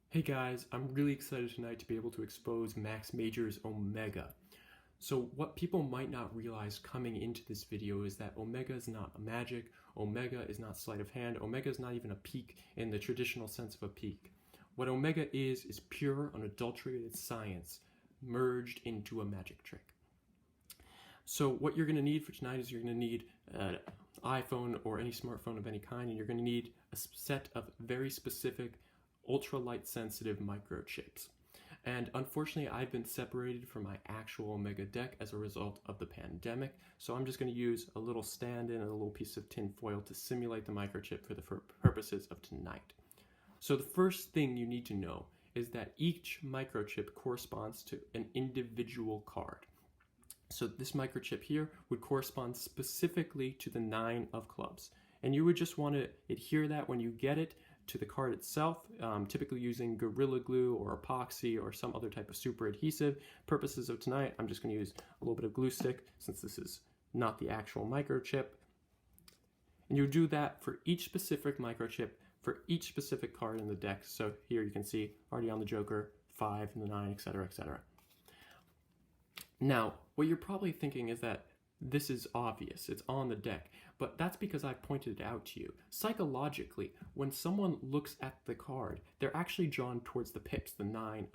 Hey guys, I'm really excited tonight to be able to expose Max Major's Omega. So what people might not realize coming into this video is that Omega is not a magic, Omega is not sleight of hand, Omega is not even a peek in the traditional sense of a peek. What Omega is pure, unadulterated science merged into a magic trick. So what you're going to need for tonight is you're going to need an iPhone or any smartphone of any kind, and you're going to need a set of very specific ultralight sensitive microchips. And unfortunately, I've been separated from my actual Omega deck as a result of the pandemic, so I'm just going to use a little stand-in and a little piece of tin foil to simulate the microchip for the purposes of tonight. So the first thing you need to know is that each microchip corresponds to an individual card. So this microchip here would correspond specifically to the 9 of clubs. And you would just want to adhere that when you get it to the card itself, typically using Gorilla Glue or epoxy or some other type of super adhesive. Purposes of tonight, I'm just going to use a little bit of glue stick since this is not the actual microchip. And you do that for each specific microchip for each specific card in the deck. So here you can see already on the Joker, 5 and the 9, etc., etc. Now, what you're probably thinking is that this is obvious, it's on the deck, but that's because I pointed it out to you. Psychologically, when someone looks at the card, they're actually drawn towards the pips, the 9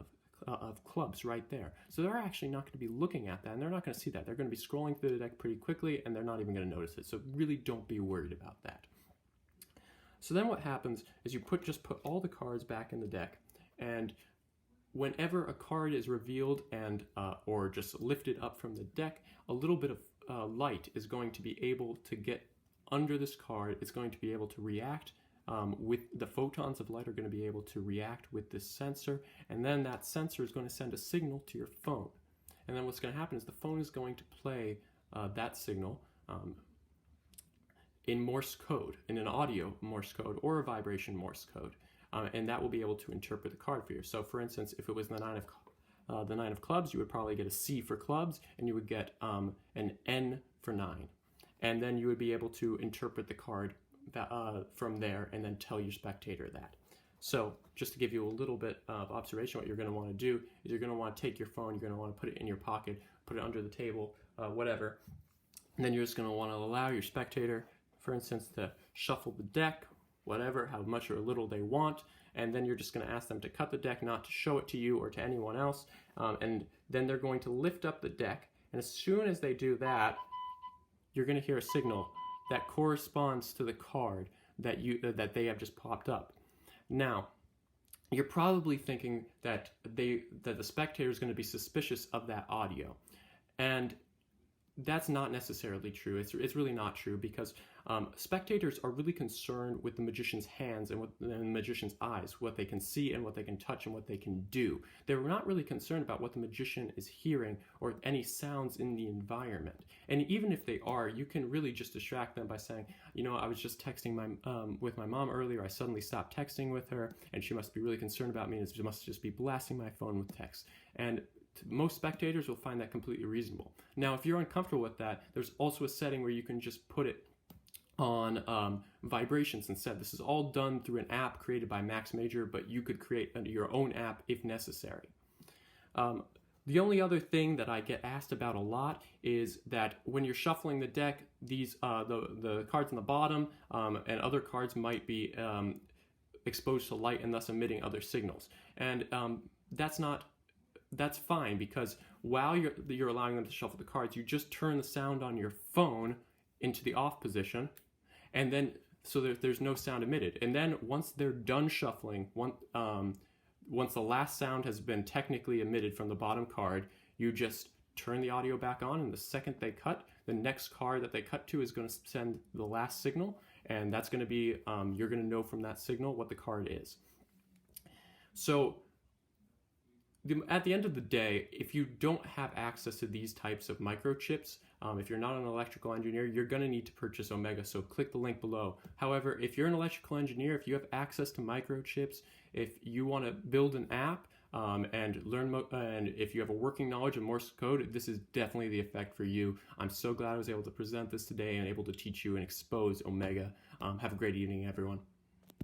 of clubs right there. So they're actually not going to be looking at that, and they're not going to see that. They're going to be scrolling through the deck pretty quickly, and they're not even going to notice it. So really don't be worried about that. So then what happens is you just put all the cards back in the deck, and whenever a card is revealed and or just lifted up from the deck, a little bit of light is going to be able to get under this card. It's going to be able to react with the photons of light are going to be able to react with this sensor, and then that sensor is going to send a signal to your phone. And then what's going to happen is the phone is going to play that signal in Morse code, in an audio Morse code or a vibration Morse code. And that will be able to interpret the card for you. So for instance, if it was the 9 of clubs, you would probably get a C for clubs, and you would get an N for 9. And then you would be able to interpret the card from there and then tell your spectator that. So just to give you a little bit of observation, what you're going to want to do is you're going to want to take your phone, you're going to want to put it in your pocket, put it under the table, whatever. And then you're just going to want to allow your spectator, for instance, to shuffle the deck, whatever, how much or little they want, and then you're just going to ask them to cut the deck, not to show it to you or to anyone else, and then they're going to lift up the deck, and as soon as they do that, you're going to hear a signal that corresponds to the card that they have just popped up. Now, you're probably thinking that the spectator is going to be suspicious of that audio, and that's not necessarily true. It's really not true, because spectators are really concerned with the magician's hands and the magician's eyes, what they can see and what they can touch and what they can do. They're not really concerned about what the magician is hearing or any sounds in the environment. And even if they are, you can really just distract them by saying, you know, I was just texting with my mom earlier. I suddenly stopped texting with her, and she must be really concerned about me, and she must just be blasting my phone with texts. And most spectators will find that completely reasonable. Now, if you're uncomfortable with that, there's also a setting where you can just put it on vibrations instead. This is all done through an app created by Max Major, but you could create your own app if necessary. The only other thing that I get asked about a lot is that when you're shuffling the deck, these the cards on the bottom and other cards might be exposed to light and thus emitting other signals. And that's fine, because while you're allowing them to shuffle the cards, you just turn the sound on your phone into the off position, and then so there's no sound emitted. And then once they're done shuffling, once the last sound has been technically emitted from the bottom card, you just turn the audio back on, and the second they cut, the next card that they cut to is going to send the last signal, and that's going to be, you're going to know from that signal what the card is. So at the end of the day, if you don't have access to these types of microchips, if you're not an electrical engineer, you're going to need to purchase Omega, so click the link below. However, if you're an electrical engineer, if you have access to microchips, if you want to build an app and learn, and if you have a working knowledge of Morse code, this is definitely the effect for you. I'm so glad I was able to present this today and able to teach you and expose Omega. Have a great evening, everyone.